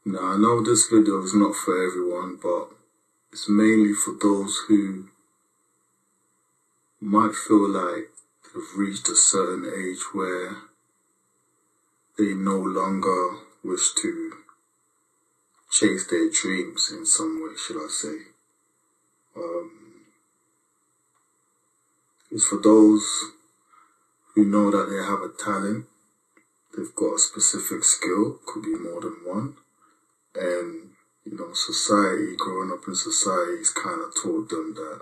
Now, I know this video is not for everyone, but it's mainly for those who might feel like they've reached a certain age where they no longer wish to chase their dreams in some way, should I say. It's for those who know that they have a talent, they've got a specific skill, could be more than one, and society, growing up in society, has kind of taught them that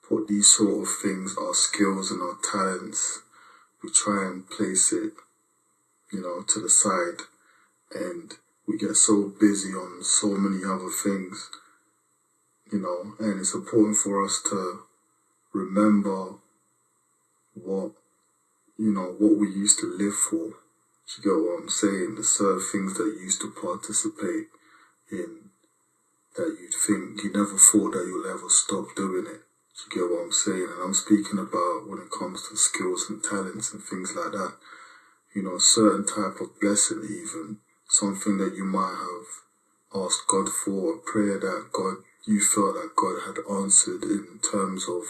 put these sort of things, our skills and our talents, we try and place it, to the side, and we get so busy on so many other things, and it's important for us to remember what we used to live for. You get what I'm saying? The certain things that you used to participate in that you never thought that you'll ever stop doing it. You get what I'm saying? And I'm speaking about when it comes to skills and talents and things like that. A certain type of blessing even, something that you might have asked God for, a prayer that you felt that God had answered in terms of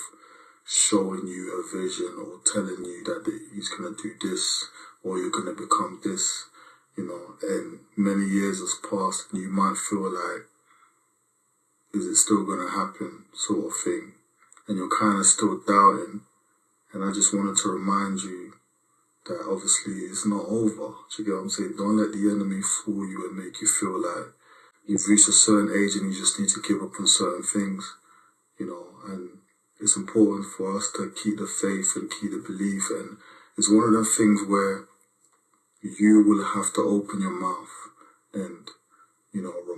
showing you a vision or telling you that he's going to do this or you're going to become this, and many years has passed and you might feel like, is it still going to happen sort of thing, and you're kind of still doubting. And I just wanted to remind you that obviously it's not over. Do you get what I'm saying? Don't let the enemy fool you and make you feel like you've reached a certain age and you just need to give up on certain things, and it's important for us to keep the faith and keep the belief. And it's one of the things where you will have to open your mouth and,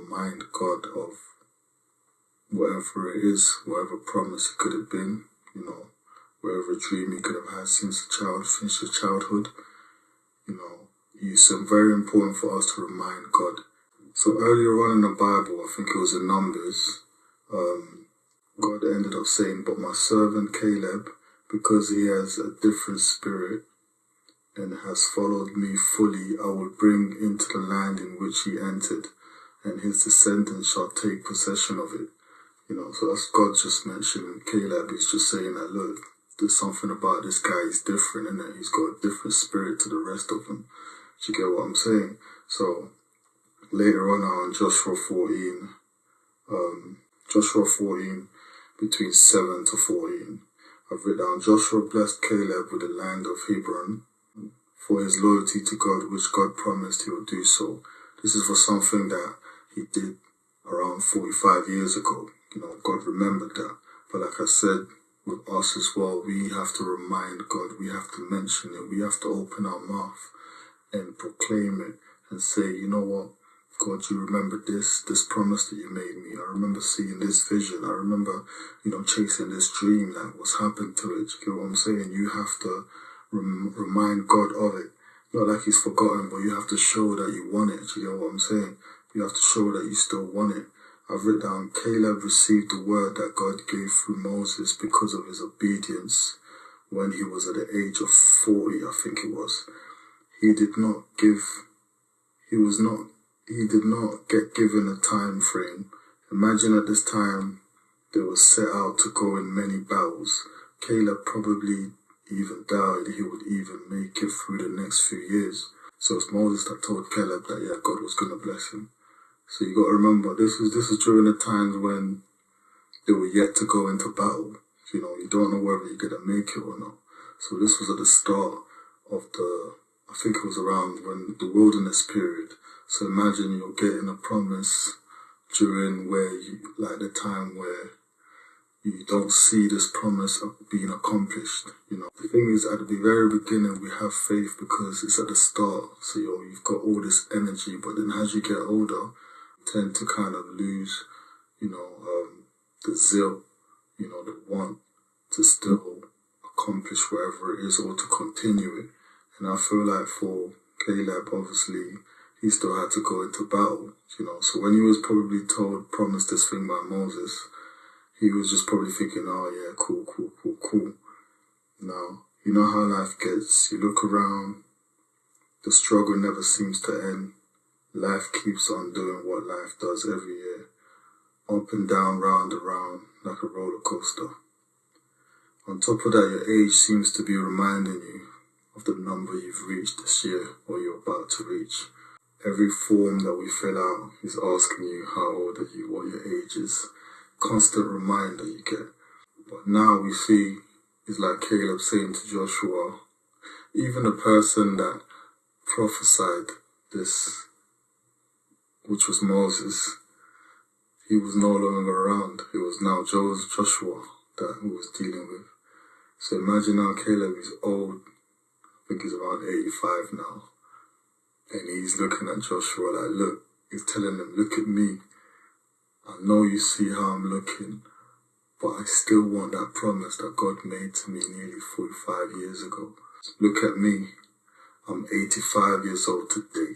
remind God of whatever it is, whatever promise it could have been, whatever dream you could have had since your childhood. It's very important for us to remind God. So earlier on in the Bible, I think it was in Numbers, God ended up saying, but my servant Caleb, because he has a different spirit and has followed me fully, I will bring into the land in which he entered, and his descendants shall take possession of it. So that's God just mentioning Caleb. He's just saying that, look, there's something about this guy, he's different, and that he's got a different spirit to the rest of them. Do you get what I'm saying? So later on now in Joshua 14, between 7 to 14, I've written down, Joshua blessed Caleb with the land of Hebron for his loyalty to God, which God promised he would do so. This is for something that he did around 45 years ago. God remembered that. But like I said, with us as well, we have to remind God, we have to mention it, we have to open our mouth and proclaim it and say, you know what, God, you remember this promise that you made me. I remember seeing this vision. I remember, chasing this dream, like what's happened to it. You get what I'm saying? You have to remind God of it. Not like he's forgotten, but you have to show that you want it. You get what I'm saying? You have to show that you still want it. I've written down, Caleb received the word that God gave through Moses because of his obedience when he was at the age of 40, I think it was. He did not get given a time frame. Imagine at this time they were set out to go in many battles. Caleb probably even doubted he would even make it through the next few years. So it's Moses that told Caleb that God was going to bless him. So you got to remember, this is during the times when they were yet to go into battle. You don't know whether you're going to make it or not. So this was at the start of I think it was around when the wilderness period. So imagine you're getting a promise during the time where you don't see this promise being accomplished. The thing is, at the very beginning, we have faith because it's at the start. So you've got all this energy, but then as you get older, you tend to kind of lose, the zeal, the want to still accomplish whatever it is or to continue it. And I feel like for Caleb, obviously, he still had to go into battle, So when he was probably promised this thing by Moses, he was just probably thinking, oh yeah, cool. Now, you know how life gets. You look around, the struggle never seems to end. life keeps on doing what life does every year. Up and down, round and round, like a roller coaster. On top of that, your age seems to be reminding you of the number you've reached this year or you're about to reach. Every form that we fill out is asking you how old are you, what your age is. Constant reminder you get. But now we see, it's like Caleb saying to Joshua, even the person that prophesied this, which was Moses, he was no longer around. It was now Joshua that he was dealing with. So imagine now Caleb is old, I think he's around 85 now. And he's looking at Joshua like, look, he's telling him, look at me. I know you see how I'm looking, but I still want that promise that God made to me nearly 45 years ago. Look at me. I'm 85 years old today.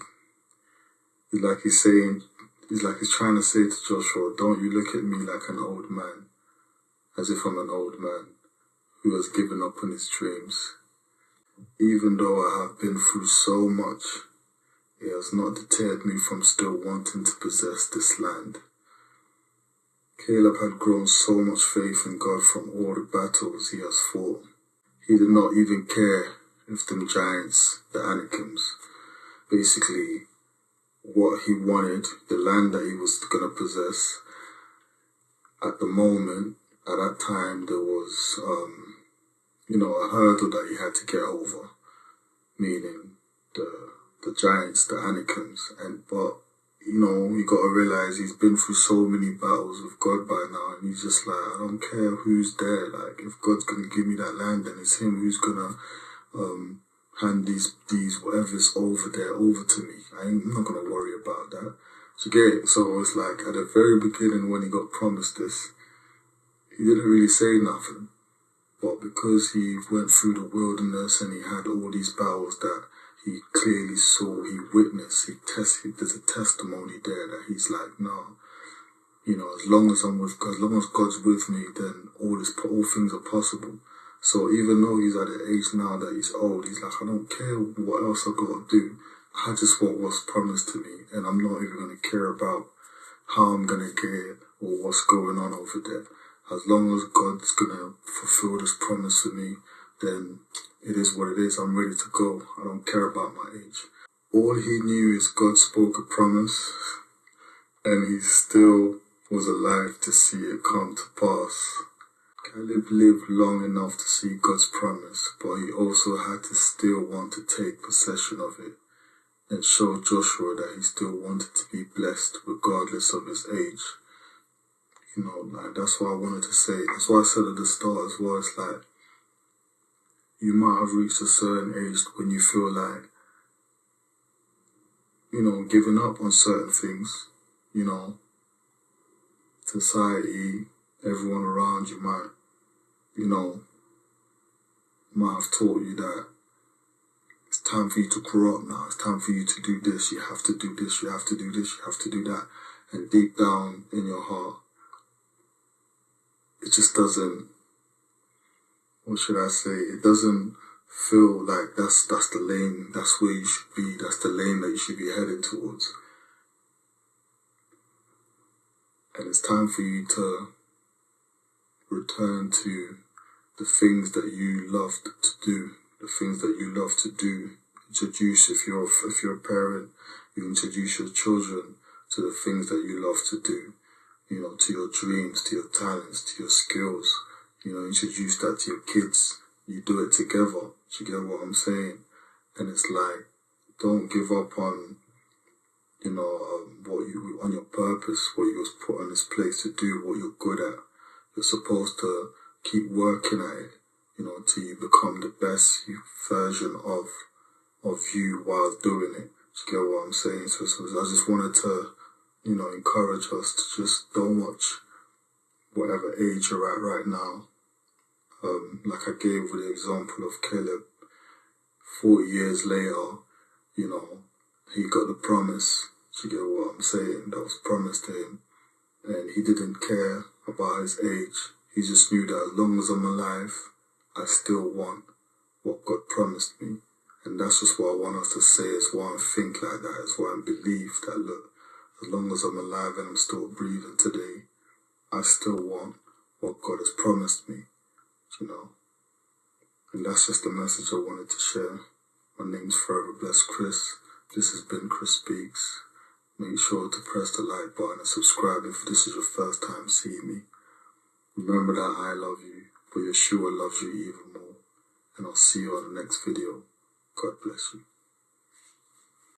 It's like he's trying to say to Joshua, don't you look at me like an old man, as if I'm an old man who has given up on his dreams. Even though I have been through so much, it has not deterred me from still wanting to possess this land. Caleb had grown so much faith in God from all the battles he has fought. He did not even care if them giants, the Anakims, basically what he wanted, the land that he was going to possess. At the moment, at that time, there was, a hurdle that he had to get over, meaning the giants, the Anakims. But you got to realize he's been through so many battles with God by now, and he's just like, I don't care who's there. Like, if God's going to give me that land, then it's him who's going to hand these whatever's over there over to me. I'm not going to worry about that. So you get it? So it's like at the very beginning when he got promised this, he didn't really say nothing. But because he went through the wilderness and he had all these battles that he clearly saw, he witnessed, there's a testimony there that he's like, no, as long as I'm with God, as long as God's with me, then all things are possible. So even though he's at an age now that he's old, he's like, I don't care what else I got to do. I just want what's promised to me, and I'm not even going to care about how I'm going to get it or what's going on over there. As long as God's going to fulfill this promise for me, then it is what it is. I'm ready to go. I don't care about my age. All he knew is God spoke a promise, and he still was alive to see it come to pass. Caleb lived long enough to see God's promise, but he also had to still want to take possession of it and show Joshua that he still wanted to be blessed regardless of his age. That's what I wanted to say. That's why I said at the start as well, it's like, you might have reached a certain age when you feel like, giving up on certain things, society, everyone around you might have taught you that it's time for you to grow up now. It's time for you to do this. You have to do this. You have to do this. You have to do that. And deep down in your heart, it just doesn't, what should I say? It doesn't feel like that's the lane, that's where you should be, that's the lane that you should be heading towards. And it's time for you to return to the things that you loved to do, the things that you love to do. Introduce, if you're a parent, you introduce your children to the things that you love to do, to your dreams, to your talents, to your skills. Introduce that to your kids. You do it together. Do you get what I'm saying? And it's like, don't give up on, on your purpose, what you was put on this place to do, what you're good at. You're supposed to keep working at it, until you become the best version of you while doing it. Do you get what I'm saying? So I just wanted to, encourage us to just don't watch whatever age you're at right now. Like I gave with the example of Caleb, 40 years later, he got the promise. Do you get what I'm saying? That was promised to him. And he didn't care about his age. He just knew that as long as I'm alive, I still want what God promised me. And that's just what I want us to say, is why I think like that, is why I believe that, look, as long as I'm alive and I'm still breathing today, I still want what God has promised me, you know. And that's just the message I wanted to share. My name's Forever Blessed Chris. This has been Chris Speaks. Make sure to press the like button and subscribe if this is your first time seeing me. Remember that I love you, but Yeshua loves you even more. And I'll see you on the next video. God bless you.